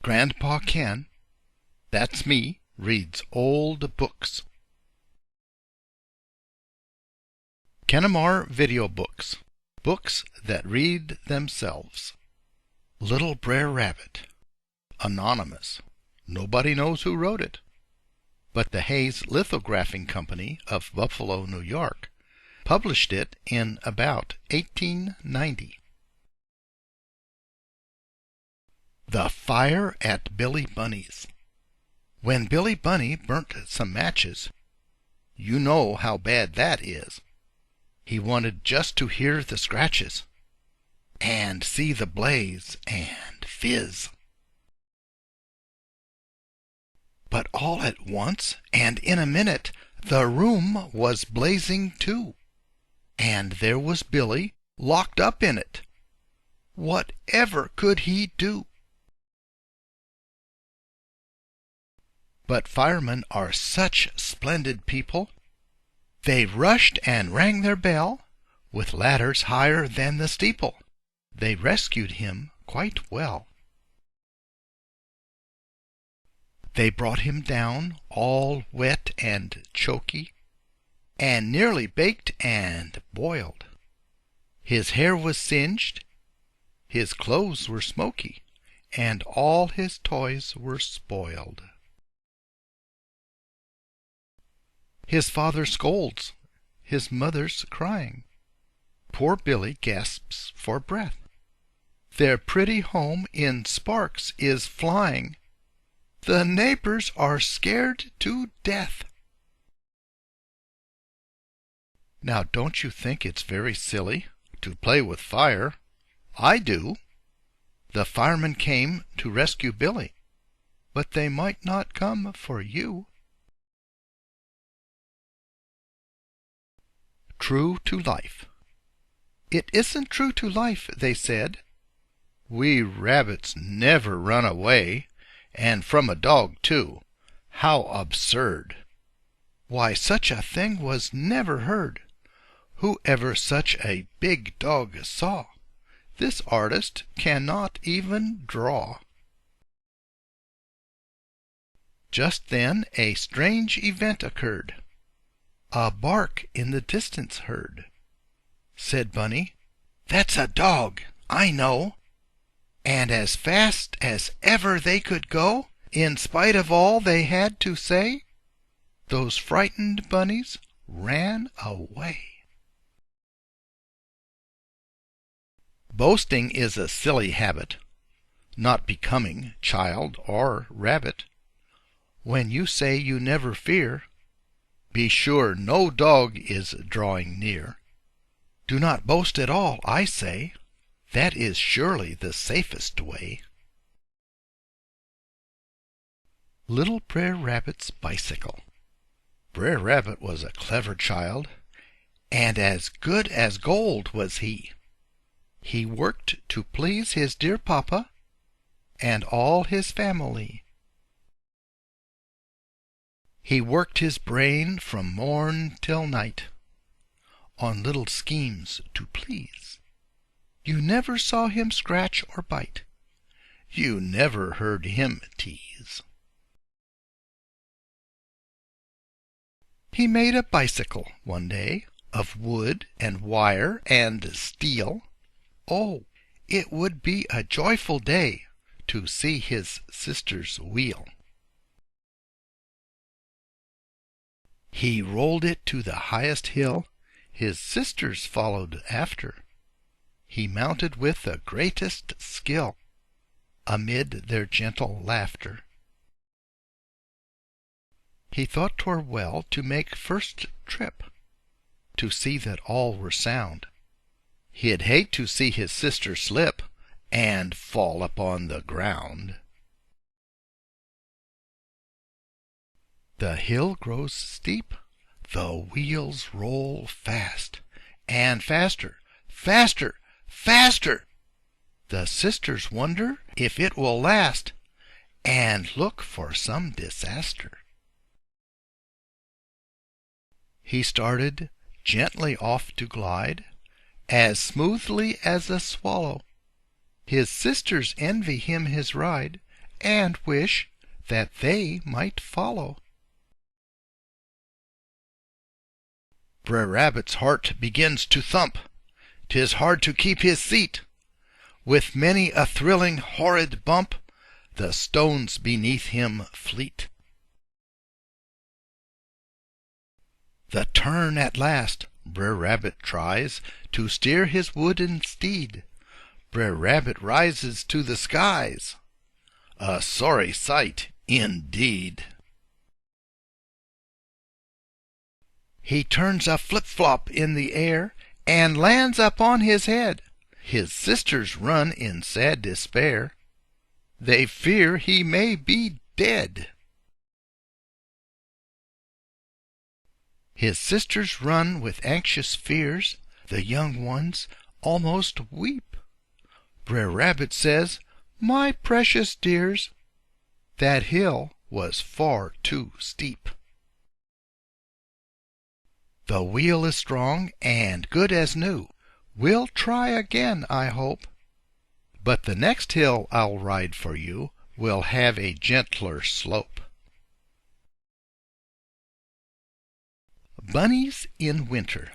Grandpa Ken, that's me, reads old books. Kennemar Video Books, books that read themselves. Little Br'er Rabbit, anonymous. Nobody knows who wrote it. But the Hayes Lithographing Company of Buffalo, New York, published it in about 1890. The Fire at Billy Bunny's. When Billy Bunny burnt some matches, you know how bad that is. He wanted just to hear the scratches, and see the blaze and fizz. But all at once, and in a minute, the room was blazing too, and there was Billy locked up in it. Whatever could he do? But firemen are such splendid people. They rushed and rang their bell, with ladders higher than the steeple. They rescued him quite well. They brought him down, all wet and choky, and nearly baked and boiled. His hair was singed, his clothes were smoky, and all his toys were spoiled. His father scolds, his mother's crying. Poor Billy gasps for breath. Their pretty home in sparks is flying. The neighbors are scared to death. Now, don't you think it's very silly to play with fire? I do. The firemen came to rescue Billy, but they might not come for you. True to life. It isn't true to life, they said. We rabbits never run away, and from a dog, too. How absurd! Why, such a thing was never heard. Who ever such a big dog saw? This artist cannot even draw. Just then a strange event occurred. A bark in the distance heard. Said Bunny, "That's a dog, I know." And as fast as ever they could go, in spite of all they had to say, those frightened bunnies ran away. Boasting is a silly habit, not becoming child or rabbit. When you say you never fear, be sure no dog is drawing near. Do not boast at all, I say. That is surely the safest way. Little Br'er Rabbit's Bicycle. Br'er Rabbit was a clever child, and as good as gold was he. He worked to please his dear papa and all his family. He worked his brain from morn till night on little schemes to please. You never saw him scratch or bite. You never heard him tease. He made a bicycle one day of wood and wire and steel. Oh, it would be a joyful day to see his sister's wheel. He rolled it to the highest hill. His sisters followed after. He mounted with the greatest skill, amid their gentle laughter. He thought 'twere well to make first trip, to see that all were sound. He'd hate to see his sister slip and fall upon the ground. The hill grows steep, the wheels roll fast, and faster, faster, faster. The sisters wonder if it will last, and look for some disaster. He started gently off to glide, as smoothly as a swallow. His sisters envy him his ride, and wish that they might follow. Br'er Rabbit's heart begins to thump. 'Tis hard to keep his seat. With many a thrilling, horrid bump, the stones beneath him fleet. The turn at last Br'er Rabbit tries to steer his wooden steed. Br'er Rabbit rises to the skies. A sorry sight indeed. He turns a flip-flop in the air and lands upon his head. His sisters run in sad despair. They fear he may be dead. His sisters run with anxious fears. The young ones almost weep. Br'er Rabbit says, "My precious dears, that hill was far too steep. The wheel is strong and good as new. We'll try again, I hope. But the next hill I'll ride for you will have a gentler slope." Bunnies in winter.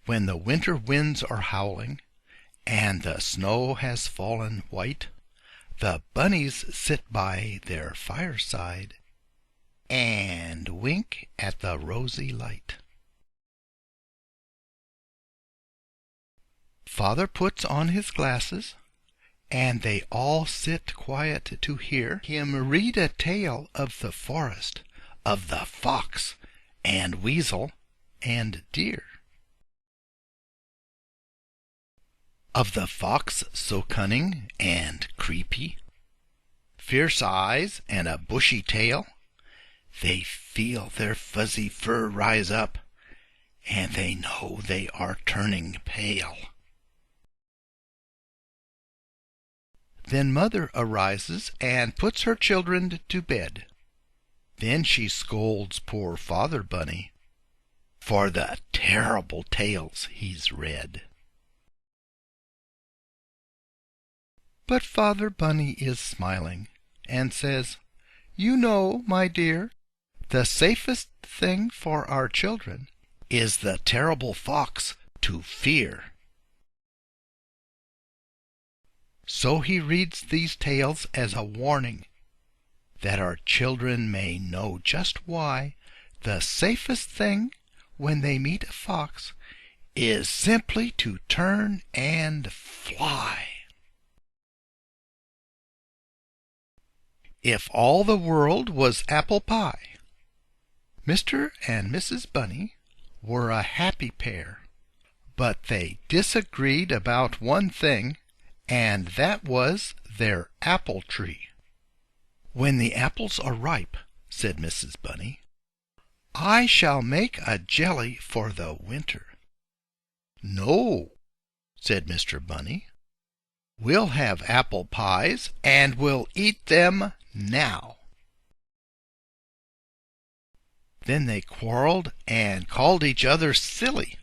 When the winter winds are howling and the snow has fallen white, the bunnies sit by their fireside and wink at the rosy light. Father puts on his glasses, and they all sit quiet to hear him read a tale of the forest, of the fox and weasel and deer. Of the fox so cunning and creepy, fierce eyes and a bushy tail. They feel their fuzzy fur rise up, and they know they are turning pale. Then Mother arises and puts her children to bed. Then she scolds poor Father Bunny for the terrible tales he's read. But Father Bunny is smiling and says, "You know, my dear, the safest thing for our children is the terrible fox to fear." So he reads these tales as a warning, that our children may know just why the safest thing when they meet a fox is simply to turn and fly. If all the world was apple pie, Mr. and Mrs. Bunny were a happy pair, but they disagreed about one thing, and that was their apple tree. "When the apples are ripe," said Mrs. Bunny, "I shall make a jelly for the winter." "No," said Mr. Bunny, "we'll have apple pies, and we'll eat them now." Then they quarreled and called each other silly.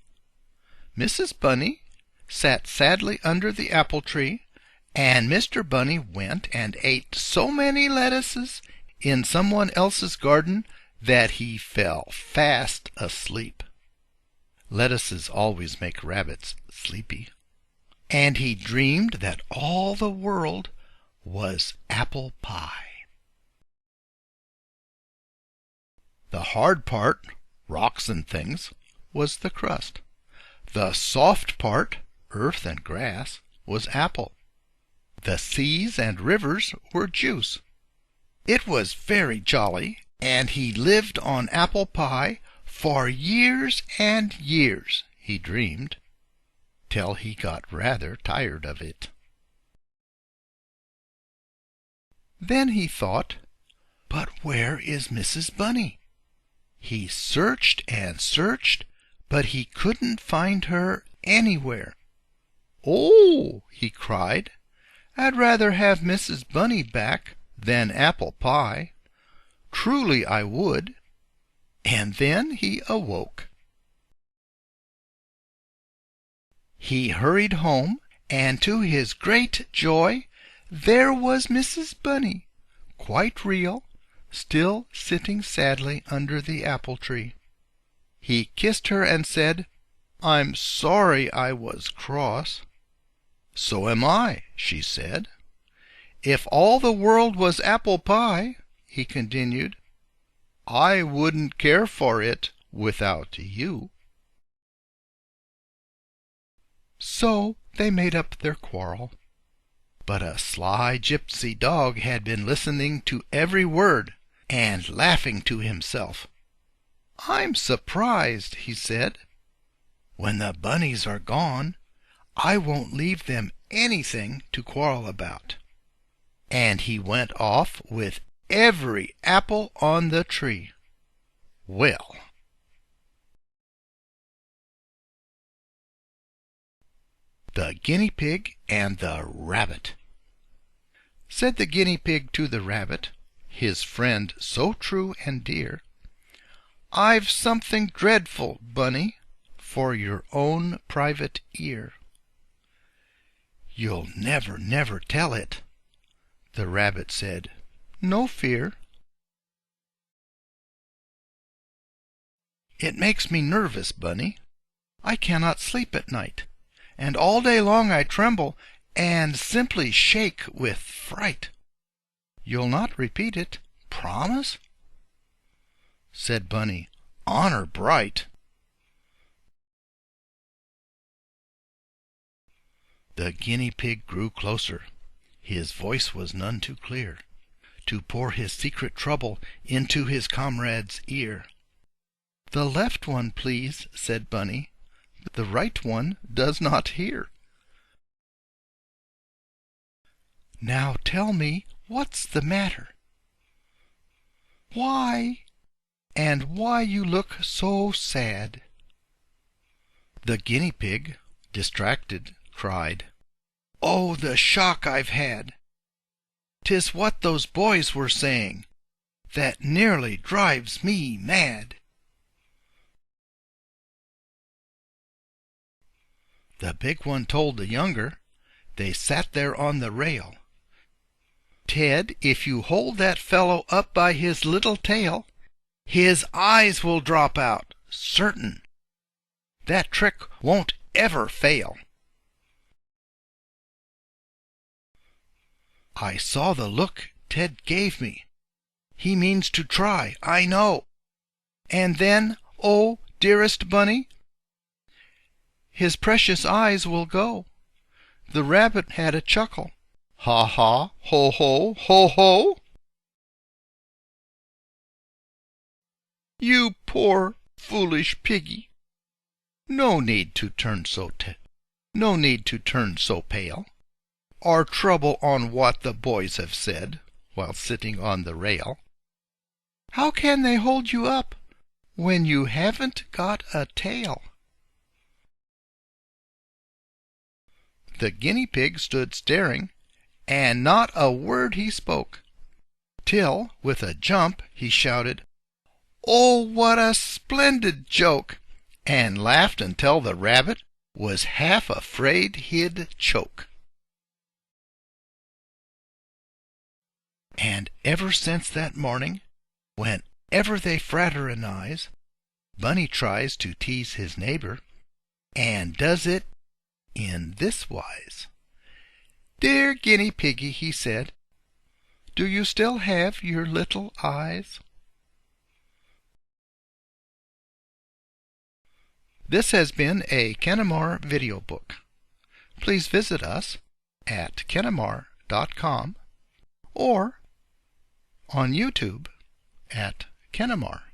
Mrs. Bunny sat sadly under the apple tree, and Mr. Bunny went and ate so many lettuces in someone else's garden that he fell fast asleep. Lettuces always make rabbits sleepy. And he dreamed that all the world was apple pie. The hard part, rocks and things, was the crust. The soft part, earth and grass, was apple. The seas and rivers were juice. It was very jolly, and he lived on apple pie for years and years, he dreamed, till he got rather tired of it. Then he thought, "But where is Mrs. Bunny?" He searched and searched, but he couldn't find her anywhere. "Oh!" he cried, "I'd rather have Mrs. Bunny back than apple pie. Truly I would." And then he awoke. He hurried home, and to his great joy there was Mrs. Bunny quite real, still sitting sadly under the apple tree. He kissed her and said, "I'm sorry I was cross." "So am I," she said. "If all the world was apple pie," he continued, "I wouldn't care for it without you." So they made up their quarrel. But a sly gypsy dog had been listening to every word and laughing to himself. "I'm surprised," he said. "When the bunnies are gone, I won't leave them anything to quarrel about." And he went off with every apple on the tree. Well, the guinea pig and the rabbit. Said the guinea pig to the rabbit, his friend so true and dear, "I've something dreadful, Bunny, for your own private ear." "You'll never, never tell it," the rabbit said. "No fear." "It makes me nervous, Bunny. I cannot sleep at night, and all day long I tremble and simply shake with fright. You'll not repeat it, promise?" Said Bunny, "Honor bright." The guinea pig grew closer. His voice was none too clear to pour his secret trouble into his comrade's ear. "The left one, please," said Bunny. "The right one does not hear." "Now tell me what's the matter. Why, and why you look so sad?" The guinea pig, distracted, cried, "Oh, the shock I've had! 'Tis what those boys were saying that nearly drives me mad." The big one told the younger. They sat there on the rail. "Ted, if you hold that fellow up by his little tail, his eyes will drop out, certain. That trick won't ever fail." I saw the look Ted gave me. He means to try, I know. And then, oh, dearest Bunny, his precious eyes will go. The rabbit had a chuckle. Ha ha, ho ho, ho ho. "You poor foolish piggy, no need to turn so pale, or trouble on what the boys have said while sitting on the rail. How can they hold you up when you haven't got a tail?" The guinea pig stood staring, and not a word he spoke, till, with a jump, he shouted, "Oh, what a splendid joke!" and laughed until the rabbit was half afraid he'd choke. And ever since that morning, whenever they fraternize, Bunny tries to tease his neighbor, and does it in this wise. "Dear guinea piggy," he said, "do you still have your little eyes?" This has been a Kennemar video book. Please visit us at kennemar.com or on YouTube at Kennemar.